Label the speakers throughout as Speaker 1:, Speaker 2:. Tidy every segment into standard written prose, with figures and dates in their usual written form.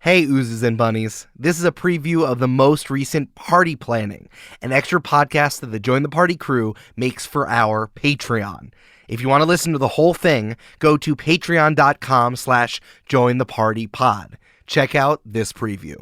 Speaker 1: Hey, oozes and bunnies. This is a preview of the most recent Party Planning, an extra podcast that the Join the Party crew makes for our Patreon. If you want to listen to the whole thing, go to patreon.com/jointhepartypod. Check out this preview.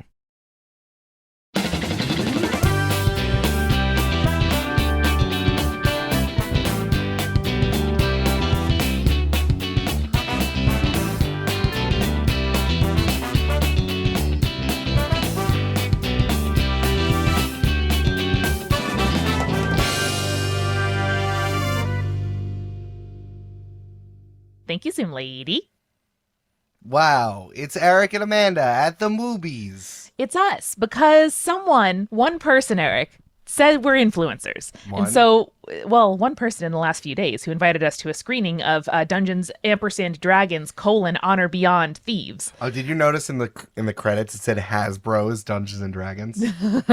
Speaker 2: Thank you, Zoom lady.
Speaker 1: Wow, it's Eric and Amanda at the movies.
Speaker 2: It's us because one person, Eric, said we're influencers.
Speaker 1: One?
Speaker 2: And so, one person in the last few days who invited us to a screening of Dungeons & Dragons: Honor Beyond Thieves.
Speaker 1: Oh, did you notice in the credits it said Hasbro's Dungeons and Dragons?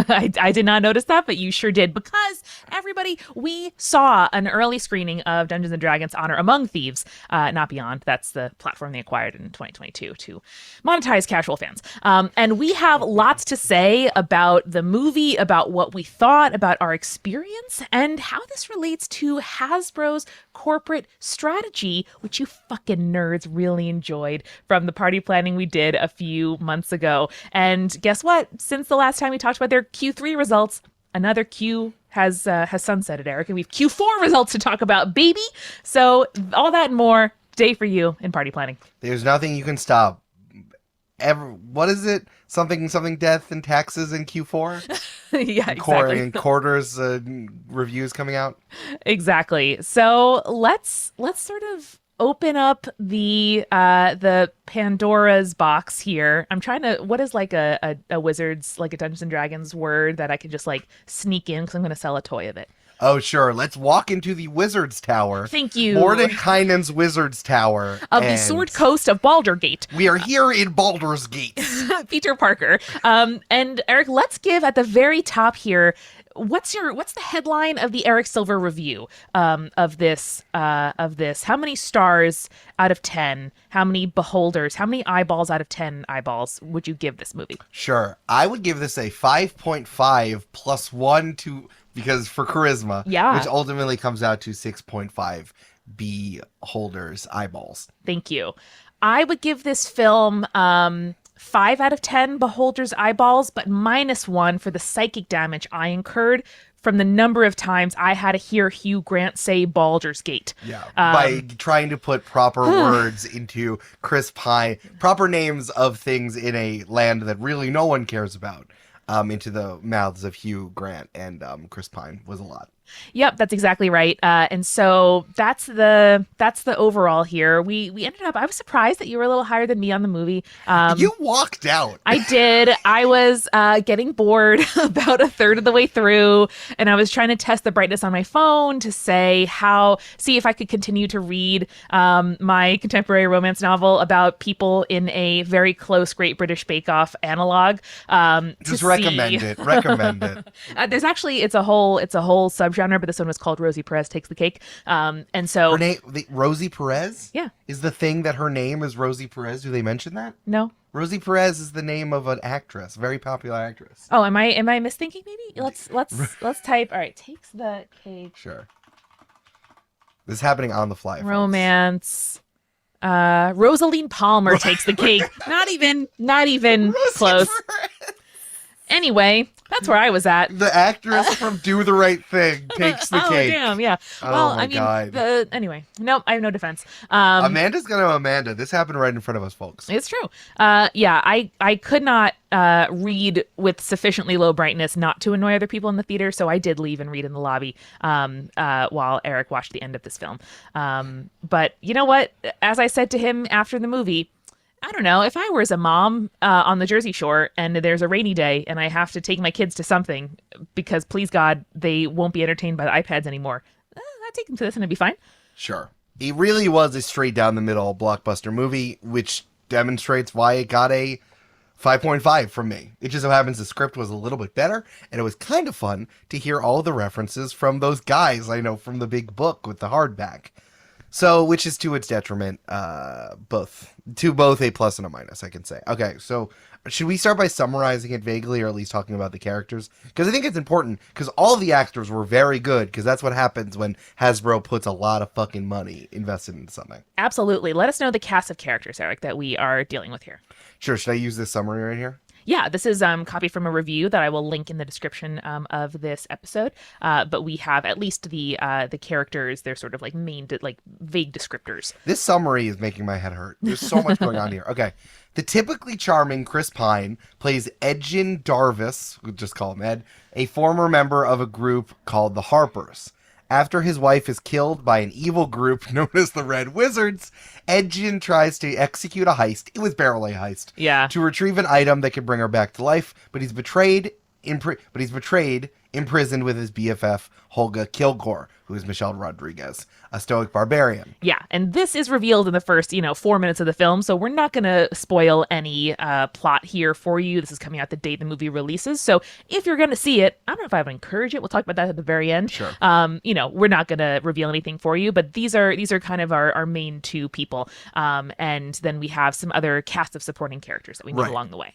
Speaker 2: I did not notice that, but you sure did, because everybody, we saw an early screening of Dungeons & Dragons: Honor Among Thieves, not Beyond. That's the platform they acquired in 2022 to monetize casual fans. And we have lots to say about the movie, about what we thought, about our experience, and how this relates to Hasbro's corporate strategy, which you fucking nerds really enjoyed from the party planning we did a few months ago. And guess what? Since the last time we talked about their Q3 results, another Q has sunsetted, Eric, and we have Q4 results to talk about, baby. So all that and more today for you in party planning.
Speaker 1: There's nothing you can stop. What is it? Something death and taxes in Q4?
Speaker 2: Yeah, exactly.
Speaker 1: And quarters reviews coming out.
Speaker 2: Exactly. So let's sort of open up the Pandora's box here. I'm trying to. What is like a Wizards, like a Dungeons and Dragons word that I could just like sneak in because I'm going to sell a toy of it.
Speaker 1: Oh, sure. Let's walk into the Wizard's Tower.
Speaker 2: Thank you.
Speaker 1: Mordenkainen's Wizard's Tower.
Speaker 2: Of the Sword Coast of Baldergate.
Speaker 1: We are here in Baldur's Gate.
Speaker 2: Peter Parker. And Eric, let's give at the very top here, what's the headline of the Eric Silver review of this? How many stars out of 10? How many beholders? How many eyeballs out of 10 eyeballs would you give this movie?
Speaker 1: Sure. I would give this a 5.5 plus 1 because for charisma, which ultimately comes out to 6.5 beholders eyeballs.
Speaker 2: Thank you. I would give this film 5 out of 10 beholders eyeballs, but -1 for the psychic damage I incurred from the number of times I had to hear Hugh Grant say Baldur's Gate.
Speaker 1: Yeah, by trying to put proper words into Chris Pine, proper names of things in a land that really no one cares about, into the mouths of Hugh Grant and Chris Pine was a lot.
Speaker 2: Yep, that's exactly right. And so that's the overall here. We ended up, I was surprised that you were a little higher than me on the movie.
Speaker 1: You walked out.
Speaker 2: I did. I was getting bored about a third of the way through, and I was trying to test the brightness on my phone to see if I could continue to read my contemporary romance novel about people in a very close Great British Bake Off analog.
Speaker 1: Just recommend it. Recommend it.
Speaker 2: There's actually, it's a whole subgenre, but this one was called Rosie Perez Takes the Cake. And so
Speaker 1: her name, Rosie Perez?
Speaker 2: Yeah.
Speaker 1: Is the thing that her name is Rosie Perez? Do they mention that?
Speaker 2: No.
Speaker 1: Rosie Perez is the name of an actress, very popular actress.
Speaker 2: Oh, am I misthinking maybe? Let's type. All right, takes the cake.
Speaker 1: Sure. This is happening on the fly.
Speaker 2: Romance. Rosaline Palmer takes the cake. Not even close. Anyway, that's where I was at.
Speaker 1: The actress from Do the Right Thing takes the cake.
Speaker 2: Oh, damn, yeah.
Speaker 1: Oh, my God.
Speaker 2: Anyway, nope, I have no defense.
Speaker 1: Amanda's gonna Amanda. This happened right in front of us, folks.
Speaker 2: It's true. I could not read with sufficiently low brightness not to annoy other people in the theater, so I did leave and read in the lobby while Eric watched the end of this film. But you know what? As I said to him after the movie, I don't know, if I was a mom on the Jersey Shore and there's a rainy day and I have to take my kids to something because, please God, they won't be entertained by the iPads anymore, I'd take them to this and it'd be fine.
Speaker 1: Sure. It really was a straight down the middle blockbuster movie, which demonstrates why it got a 5.5 from me. It just so happens the script was a little bit better, and it was kind of fun to hear all the references from those guys I know from the big book with the hardback. So, which is to its detriment, both A plus and a minus, I can say. Okay, so Should we start by summarizing it vaguely, or at least talking about the characters? Because I think it's important, because all of the actors were very good, because that's what happens when Hasbro puts a lot of fucking money invested in something.
Speaker 2: Absolutely. Let us know the cast of characters, Eric, that we are dealing with here.
Speaker 1: Sure, should I use this summary right here?
Speaker 2: Yeah, this is copied from a review that I will link in the description of this episode. But we have at least the characters. They're sort of like like vague descriptors.
Speaker 1: This summary is making my head hurt. There's so much going on here. Okay. The typically charming Chris Pine plays Edgin Darvis, we'll just call him Ed, a former member of a group called the Harpers. After his wife is killed by an evil group known as the Red Wizards, Edgin tries to execute a heist. It was barely a heist.
Speaker 2: Yeah.
Speaker 1: To retrieve an item that can bring her back to life, but he's betrayed, imprisoned with his BFF, Holga Kilgore, who is Michelle Rodriguez, a stoic barbarian.
Speaker 2: Yeah, and this is revealed in the first, 4 minutes of the film, so we're not going to spoil any plot here for you. This is coming out the day the movie releases, so if you're going to see it, I don't know if I would encourage it. We'll talk about that at the very end.
Speaker 1: Sure.
Speaker 2: We're not going to reveal anything for you, but these are kind of our main two people, and then we have some other cast of supporting characters that we meet along the way.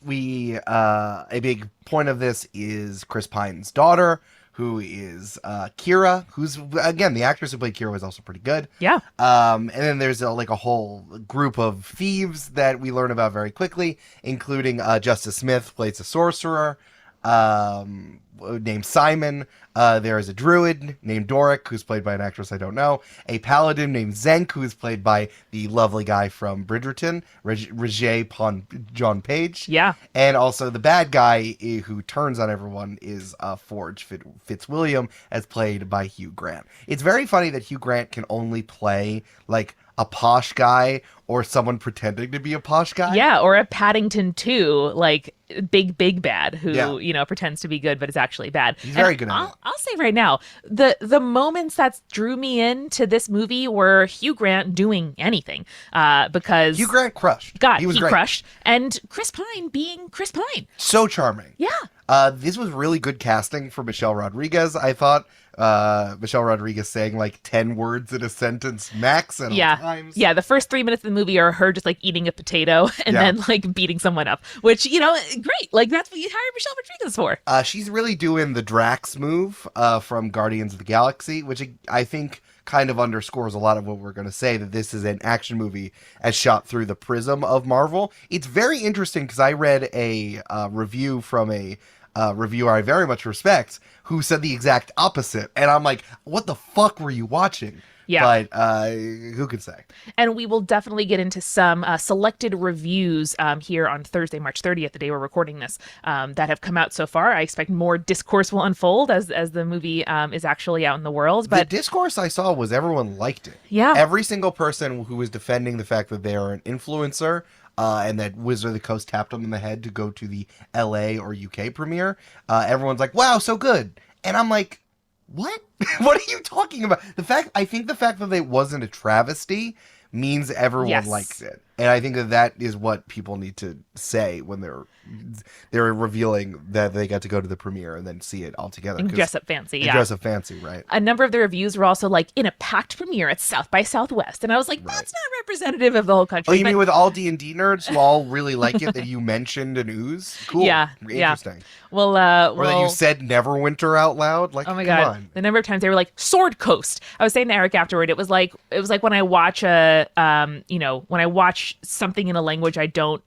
Speaker 1: A big point of this is Chris Pine's daughter, who is Kira, who's, again, the actress who played Kira was also pretty good.
Speaker 2: Yeah.
Speaker 1: And then there's a whole group of thieves that we learn about very quickly, including Justice Smith plays a sorcerer named Simon. There is a druid named Doric, who's played by an actress I don't know. A paladin named Zenk, who is played by the lovely guy from Bridgerton, John Page.
Speaker 2: Yeah.
Speaker 1: And also the bad guy who turns on everyone is Forge Fitzwilliam, as played by Hugh Grant. It's very funny that Hugh Grant can only play like a posh guy or someone pretending to be a posh guy.
Speaker 2: Yeah, or a Paddington 2, like big bad who, pretends to be good but is actually bad.
Speaker 1: He's very good at it.
Speaker 2: I'll say right now, the moments that drew me into this movie were Hugh Grant doing anything. Because
Speaker 1: Hugh Grant crushed.
Speaker 2: God,
Speaker 1: he was
Speaker 2: he
Speaker 1: great.
Speaker 2: crushed. And Chris Pine being Chris Pine.
Speaker 1: So charming.
Speaker 2: Yeah.
Speaker 1: This was really good casting for Michelle Rodriguez, I thought. Michelle Rodriguez saying like 10 words in a sentence max at all times.
Speaker 2: Yeah, the first 3 minutes of the movie are her just like eating a potato and then like beating someone up, which, great. Like that's what you hired Michelle Rodriguez for.
Speaker 1: She's really doing the Drax move from Guardians of the Galaxy, which I think kind of underscores a lot of what we're going to say, that this is an action movie as shot through the prism of Marvel. It's very interesting because I read a review from a reviewer I very much respect who said the exact opposite. And I'm like, what the fuck were you watching?
Speaker 2: Yeah.
Speaker 1: But who could say?
Speaker 2: And we will definitely get into some selected reviews here on Thursday, March 30th, the day we're recording this, that have come out so far. I expect more discourse will unfold as the movie is actually out in the world. But
Speaker 1: the discourse I saw was everyone liked it.
Speaker 2: Yeah.
Speaker 1: Every single person who was defending the fact that they are an influencer and that Wizard of the Coast tapped them in the head to go to the LA or UK premiere, everyone's like, wow, so good. And I'm like, what? What are you talking about? I think the fact that it wasn't a travesty means everyone likes it. And I think that is what people need to say when they're revealing that they got to go to the premiere and then see it all together.
Speaker 2: And dress up fancy, yeah.
Speaker 1: Dress up fancy, right.
Speaker 2: A number of the reviews were also like, in a packed premiere at South by Southwest. And I was like, that's not representative of the whole country.
Speaker 1: Oh, you mean with all D&D nerds who all really like it that you mentioned an ooze? Cool.
Speaker 2: Yeah.
Speaker 1: Interesting.
Speaker 2: Well,
Speaker 1: or that you said Neverwinter out loud? Like,
Speaker 2: oh my
Speaker 1: come
Speaker 2: God.
Speaker 1: on.
Speaker 2: The number of times they were like, Sword Coast. I was saying to Eric afterward, it was like when I watch when I watch something in a language I don't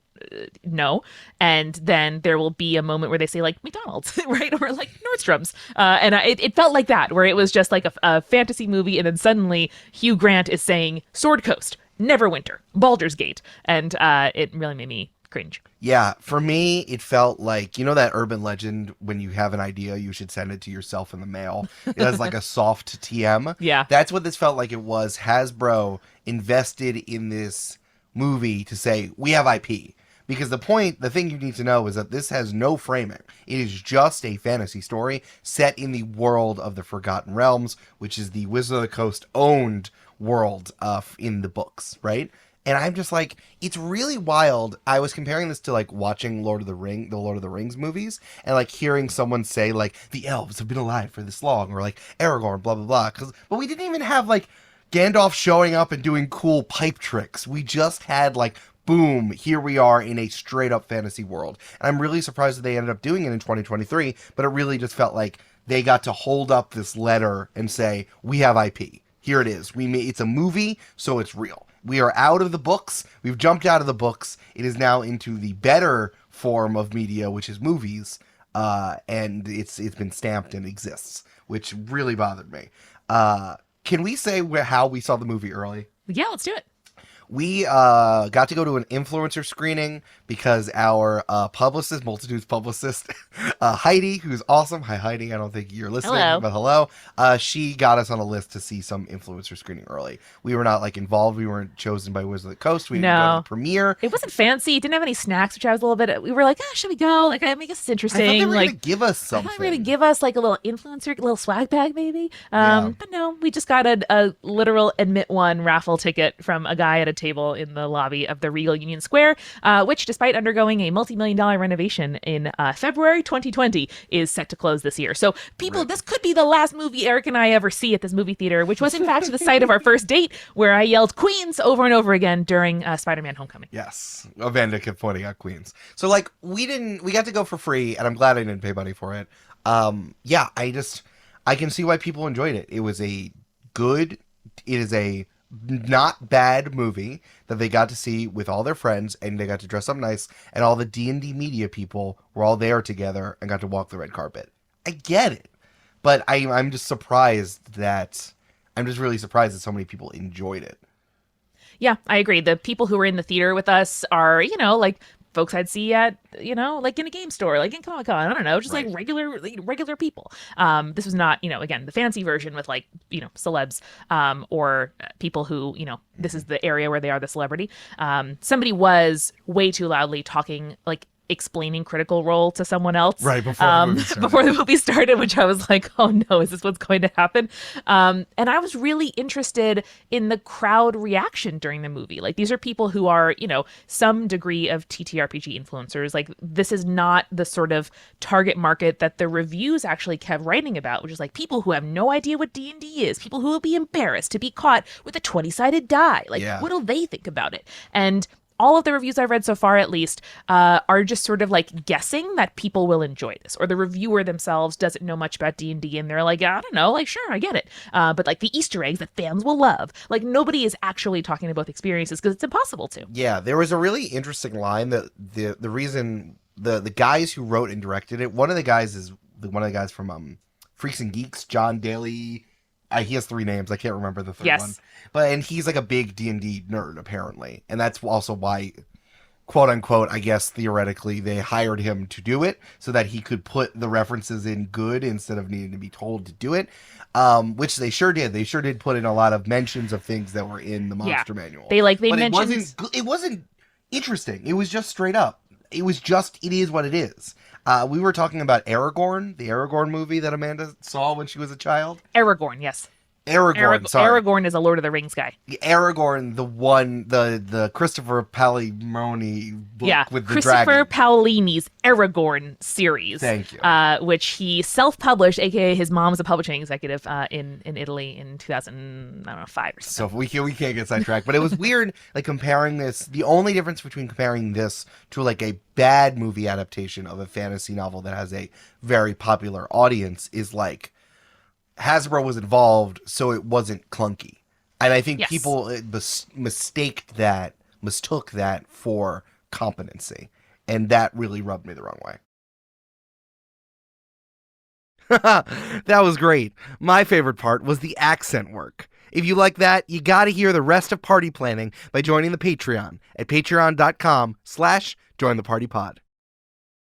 Speaker 2: know, and then there will be a moment where they say like McDonald's, right? Or like Nordstrom's. And it felt like that, where it was just like a fantasy movie, and then suddenly Hugh Grant is saying Sword Coast, Neverwinter, Baldur's Gate. And it really made me cringe.
Speaker 1: Yeah, for me, it felt like, that urban legend, when you have an idea, you should send it to yourself in the mail. It has like a soft TM.
Speaker 2: Yeah.
Speaker 1: That's what this felt like it was. Hasbro invested in this movie to say, we have IP. Because the thing you need to know is that this has no framing. It is just a fantasy story set in the world of the Forgotten Realms, which is the Wizard of the Coast owned world in the books, right? And I'm just like, it's really wild. I was comparing this to like watching the Lord of the Rings movies, and like hearing someone say like the elves have been alive for this long, or like Aragorn, blah blah blah. But we didn't even have like Gandalf showing up and doing cool pipe tricks. We just had like boom, here we are in a straight up fantasy world. And I'm really surprised that they ended up doing it in 2023, but it really just felt like they got to hold up this letter and say, we have IP. Here it is. It's a movie, so it's real. We are out of the books. We've jumped out of the books. It is now into the better form of media, which is movies, and it's been stamped and exists, which really bothered me. Can we say how we saw the movie early?
Speaker 2: Yeah, let's do it.
Speaker 1: We got to go to an influencer screening because our publicist, Multitude's publicist, Heidi, who's awesome. Hi, Heidi. I don't think you're listening,
Speaker 2: Hello.
Speaker 1: but hello. She got us on a list to see some influencer screening early. We were not involved. We weren't chosen by Wizard of the Coast. We didn't go to the premiere.
Speaker 2: It wasn't fancy. It didn't have any snacks, which I was a little bit. We were like, should we go? Like, I make this interesting.
Speaker 1: I thought they were
Speaker 2: like,
Speaker 1: gonna give us something.
Speaker 2: I thought they were gonna give us like a little influencer, a little swag bag, maybe.
Speaker 1: Yeah.
Speaker 2: But no, we just got a literal admit one raffle ticket from a guy at a table in the lobby of the Regal Union Square, which, despite undergoing a multi-million-dollar renovation in February 2020, is set to close this year. So, people, this could be the last movie Eric and I ever see at this movie theater, which was in fact the site of our first date, where I yelled Queens over and over again during Spider-Man: Homecoming.
Speaker 1: Yes, Amanda kept pointing out Queens. So we got to go for free, and I'm glad I didn't pay money for it. Yeah, I can see why people enjoyed it. It is a not bad movie that they got to see with all their friends, and they got to dress up nice, and all the D&D media people were all there together and got to walk the red carpet. I get it, but I'm just really surprised that so many people enjoyed it.
Speaker 2: Yeah, I agree. The people who were in the theater with us are, like folks I'd see at, like in a game store, like in Comic-Con, I don't know, just
Speaker 1: Right.
Speaker 2: like regular people. This was not, again, the fancy version with like, celebs, or people who, this is the area where they are the celebrity. Somebody was way too loudly talking, like explaining Critical Role to someone else
Speaker 1: Right, before the movie started.
Speaker 2: which I was like, oh no, is this what's going to happen? And I was really interested in the crowd reaction during the movie. Like, these are people who are, some degree of TTRPG influencers. Like, this is not the sort of target market that the reviews actually kept writing about, which is like people who have no idea what D&D is, people who will be embarrassed to be caught with a 20-sided die. Like,
Speaker 1: Yeah.
Speaker 2: what'll they think about it? And all of the reviews I've read so far, at least, are just sort of like guessing that people will enjoy this, or the reviewer themselves doesn't know much about D&D, and they're like, I don't know, like, sure, I get it, but like the Easter eggs that fans will love. Like, nobody is actually talking about the experiences because it's impossible to.
Speaker 1: Yeah, there was a really interesting line that the reason the guys who wrote and directed it, one of the guys from Freaks and Geeks, John Daly. He has 3 names. I can't remember the third one. And he's like a big D&D nerd, apparently. And that's also why, quote unquote, I guess theoretically, they hired him to do it so that he could put the references in good instead of needing to be told to do it. Which they sure did. They sure did put in a lot of mentions of things that were in the monster manual.
Speaker 2: They
Speaker 1: but
Speaker 2: mentioned...
Speaker 1: it wasn't interesting. It was just straight up. It is what it is. We were talking about Aragorn, the Aragorn movie that Amanda saw when she was a child.
Speaker 2: Aragorn, yes.
Speaker 1: Sorry.
Speaker 2: Aragorn is a Lord of the Rings guy.
Speaker 1: Aragorn, the Christopher Palimoni book with the
Speaker 2: Christopher
Speaker 1: dragon.
Speaker 2: Paolini's Aragorn series.
Speaker 1: Thank you.
Speaker 2: Which he self-published, aka his mom's a publishing executive in Italy in 2005 or something.
Speaker 1: So we can't get sidetracked, but it was weird, like comparing this. The only difference between comparing this to like a bad movie adaptation of a fantasy novel that has a very popular audience is like Hasbro was involved, so it wasn't clunky. And I think people mistook that for competency. And that really rubbed me the wrong way. That was great. My favorite part was the accent work. If you like that, you gotta hear the rest of Party Planning by joining the Patreon at patreon.com/jointhepartypod.